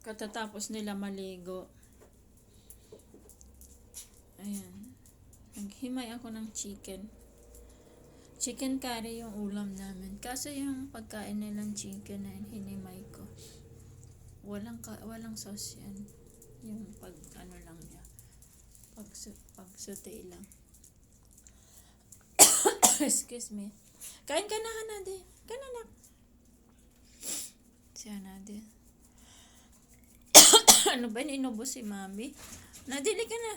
Katatapos nila maligo. Ayan. Naghimay ako ng chicken. Chicken curry yung ulam namin. Kaso yung pagkain nilang chicken na hinimay ko. Walang sauce yan. Yung pag ano lang niya. Pag sauté lang. Excuse me. Kain ka na, Hanade. Kain na. Si Hanade. Ano ba, inubos si Mami? Nadili ka na.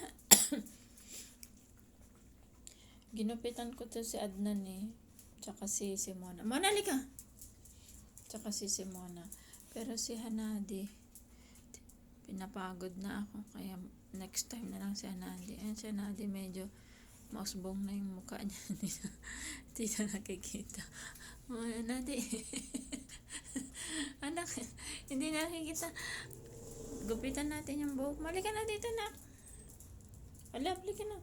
Ginupitan ko to si Adnan eh. Tsaka si Simona. Mona, ka. Tsaka si Simona. Pero si Hanade, pinapagod na ako. Kaya next time na lang si Hanade. Ayan si Hanade, medyo mausbong na yung mukha niya. Hindi na nakikita. Oh, Hanade. Anak, hindi na nakikita. Gupitan natin yung buhok. Malika na dito na. Halika na.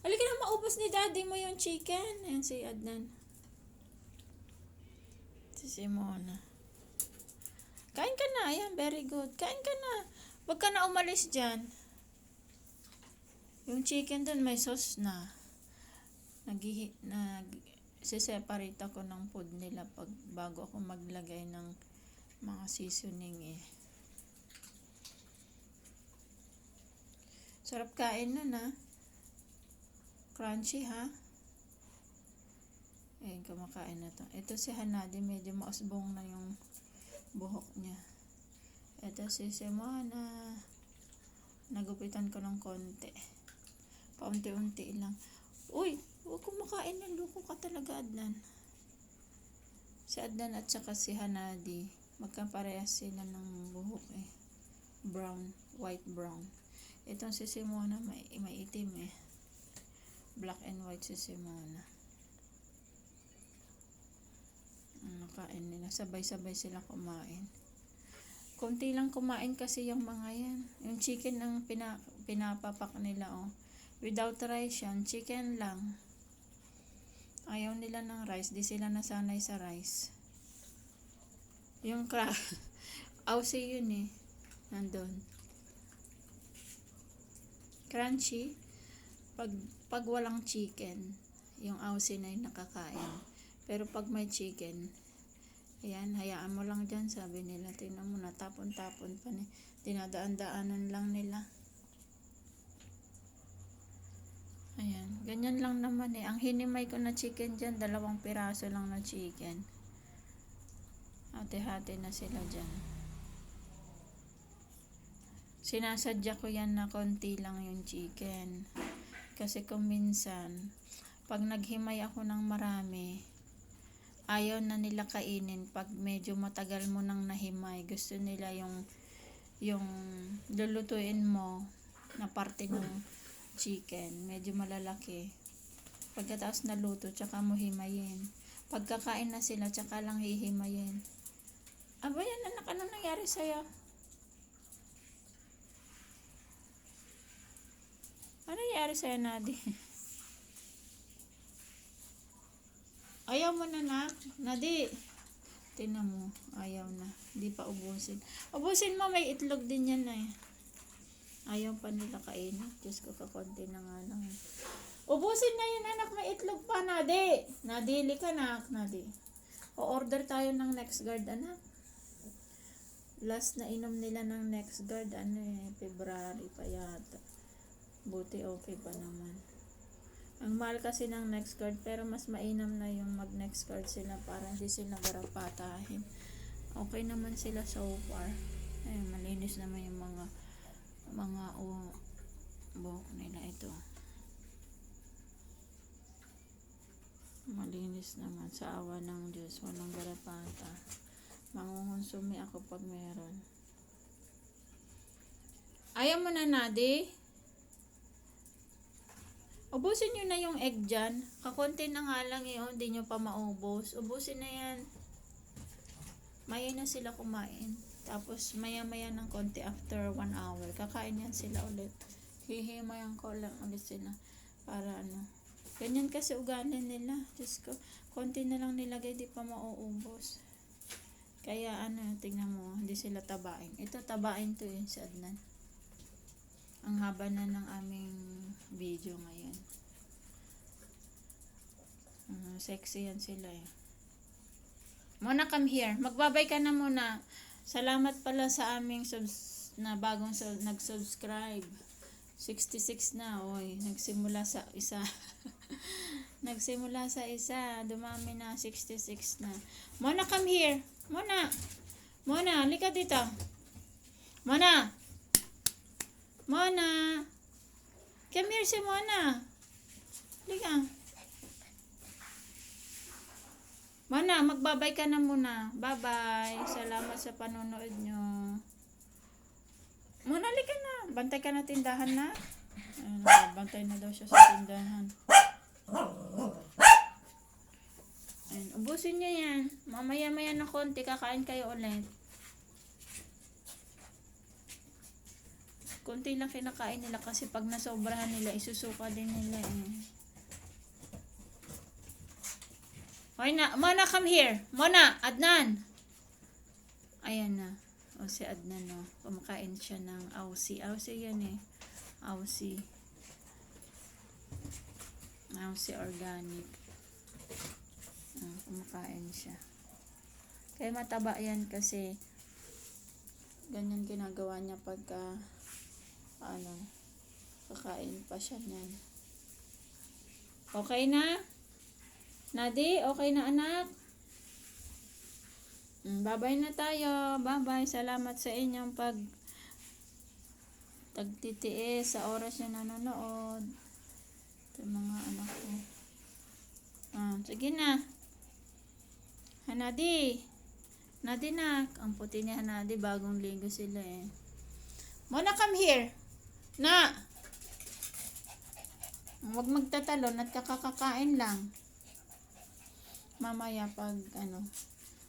Halika na, maubos ni daddy mo yung chicken. Ayan si Adnan. Si Simona. Kain ka na. Ayan, very good. Kain ka na. Huwag ka na umalis dyan. Yung chicken dun may sauce na. Siseparate ako ng food nila bago ako maglagay ng mga seasoning eh. Sarap kain nun ha. Crunchy ha. Ayan, kumakain na to. Ito si Hanade, medyo mausbong na yung buhok niya. Ito si Simona. Nagupitan ko ng konti. Paunti-unti lang. Uy, huwag kumakain ng luko ka talaga, Adnan. Si Adnan at saka si Hanade, magkaparehas sila ng buhok eh. Brown, white brown. Itong si Simona, may itim eh. Black and white si Simona. Nakain nila. Sabay-sabay sila kumain. Konti lang kumain kasi yung mga yan. Yung chicken ang pinapapak nila oh. Without rice yan. Chicken lang. Ayaw nila ng rice. Di sila nasanay sa rice. Yung Aussie yun eh. Nandun. Crunchy. Pag walang chicken, yung Aussie na yung nakakain. Pero pag may chicken, ayan, hayaan mo lang dyan, sabi nila. Tingnan mo, natapon-tapon pa ni. Dinadaan-daanan lang nila. Ayan, ganyan lang naman eh. Ang hinimay ko na chicken dyan, 2 piraso lang na chicken. Hati-hati na sila dyan. Sinasadya ko yan na konti lang yung chicken. Kasi kung minsan, pag naghimay ako ng marami, ayaw na nila kainin pag medyo matagal mo nang nahimay. Gusto nila yung lulutuin mo na parte ng chicken. Medyo malalaki. Pagkatapos naluto, tsaka mo himayin. Pagkakain na sila, tsaka lang hihimayin. Aba yan anak, ano nangyari sa'yo? Ano nangyari sa'yo, Nadi? Ayaw mo na, nak. Nadi. Tingnan mo. Ayaw na. Di pa ubusin. Ubusin mo. May itlog din yan eh. Ayaw pa nila kainin. Diyos ko, kakonti na nga lang. Ubusin na yun, anak. May itlog pa, Nadi. Nadili ka, nak. Nadi. O-order tayo ng Next Guard, anak. Last na inom nila ng Next Guard, February pa yata. Buti okay pa naman. Ang mahal kasi ng Next Guard, pero mas mainam na yung mag Next Guard sila para hindi sila garapatahin. Okay naman sila so far. Ayun, malinis naman yung mga buhok nila ito. Malinis naman sa awa ng Diyos, walang garapata. Mangungonsumi ako pag meron. Ayaw mo na, Nadi? Ubusin nyo na yung egg dyan. Kakunti na nga lang yun. Hindi nyo pa maubos. Ubusin na yan. Maya na sila kumain. Tapos maya-maya ng konti after 1 hour. Kakain yan sila ulit. Hihimayan ko lang ulit sila. Para ano. Ganyan kasi ugali nila. Diyos ko. Konti na lang nilagay. Di pa mauubos. Kaya tingnan mo, hindi sila tabain. Ito, tabain to si Adnan. Ang haba na ng aming video ngayon. Sexy yan sila Mona, come here. Magbabay ka na muna. Salamat pala sa aming bagong nag-subscribe. 66 na. Oy, nagsimula sa isa. Nagsimula sa isa. Dumami na 66 na. Mona, come here. Mona, halika dito. Mona. Come here si Mona. Halika. Mona, magbabay ka na muna. Bye-bye. Salamat sa panonood nyo. Mona, halika na. Bantay ka na tindahan na. Bantay na daw siya sa tindahan. Ayun, ubusin niya yan. Mamaya-maya na konti, kakain kayo ulit. Konti lang kinakain nila kasi pag nasobrahan nila, isusuka din nila Hoy na, Mona, come here. Mona, Adnan. Ayan na. Si Adnan, kumakain siya ng Aussie. Aussie yan Aussie. Aussie organic. Kumakain siya. Kaya mataba yan kasi ganyan ginagawa niya pagka kakain pa siya niyan. Okay na? Nadi, okay na anak? Bye-bye na tayo. Bye-bye. Salamat sa inyong tagtitiis sa oras niya nanonood. Ito mga anak ko. Sige na. Hanadi. Nadi na. Ang puti ni Hanadi. Bagong ligo sila Mona, come here. Na. Huwag magtatalon at kakakain lang. Mamaya pag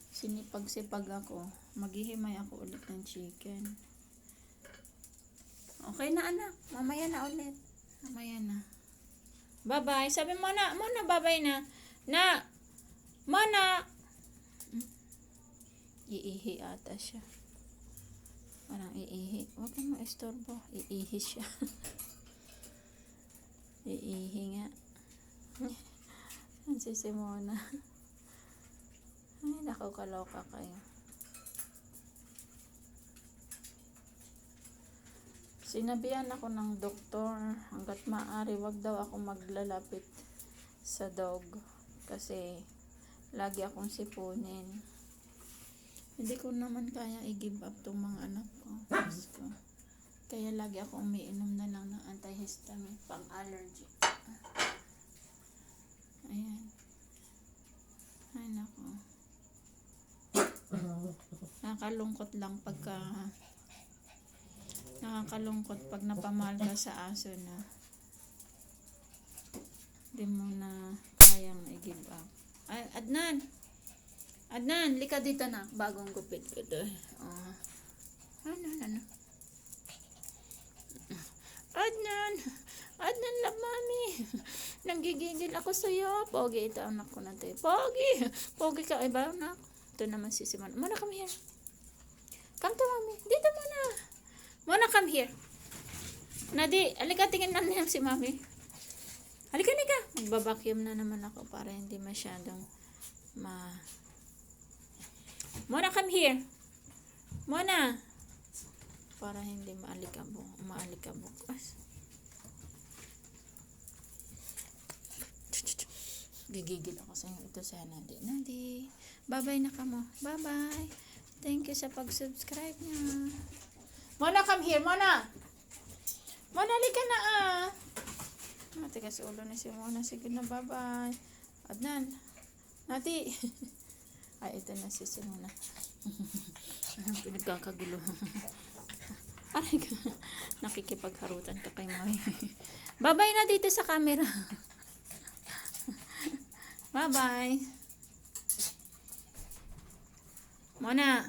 sinipag-sipag ako, maghihimay ako ulit ng chicken. Okay na anak. Mamaya na ulit. Mamaya na. Bye-bye. Sabi mo na, bye-bye na. Na. Mona. Iihi ata siya. Parang iihi. Huwag kang maistorbo. Iihi siya. Iihi nga. Ang si Mona. Ay, naku, kaloka kayo. Sinabihan ako ng doktor, hanggat maaari, wag daw ako maglalapit sa dog. Kasi, lagi akong sipunin. Hindi ko naman kaya i-give up tong mga anak ko. Kaya lagi ako umiinom na lang ng antihistamine pang allergy. Ayan. Ay, naku. Nakakalungkot lang nakakalungkot pag napamahal ka sa aso na hindi mo na kayang i-give up. Ay, Adnan, lika dito na. Bagong gupit ko to. Ano. Adnan, love mommy. Nanggigigil ako sa'yo. Pogi, ito anak ko na to. Pogi ka. Ay ba, anak? Ito naman si Simon. Mona, come here. Come to mommy. Dito muna. Mona, come here. Nadi, alika, tingin na niya si mommy. Halika. Magbabacuum na naman ako para hindi masyadong Mona, come here. Mona. Para hindi maalikabok. Gigigil ako sa inyo. Ito sa Nadi. Bye-bye na ka mo. Bye-bye. Thank you sa pag-subscribe niya. Mona, come here. Mona, halika na Matigas ulo na si Mona. Sige na, bye-bye. Adnan. Nati. Ay, ito na si Mona. Pinagkakagulo. Aray ka. Nakikipagharutan ka kay Moy. Bye-bye na dito sa camera. Bye-bye. Mona.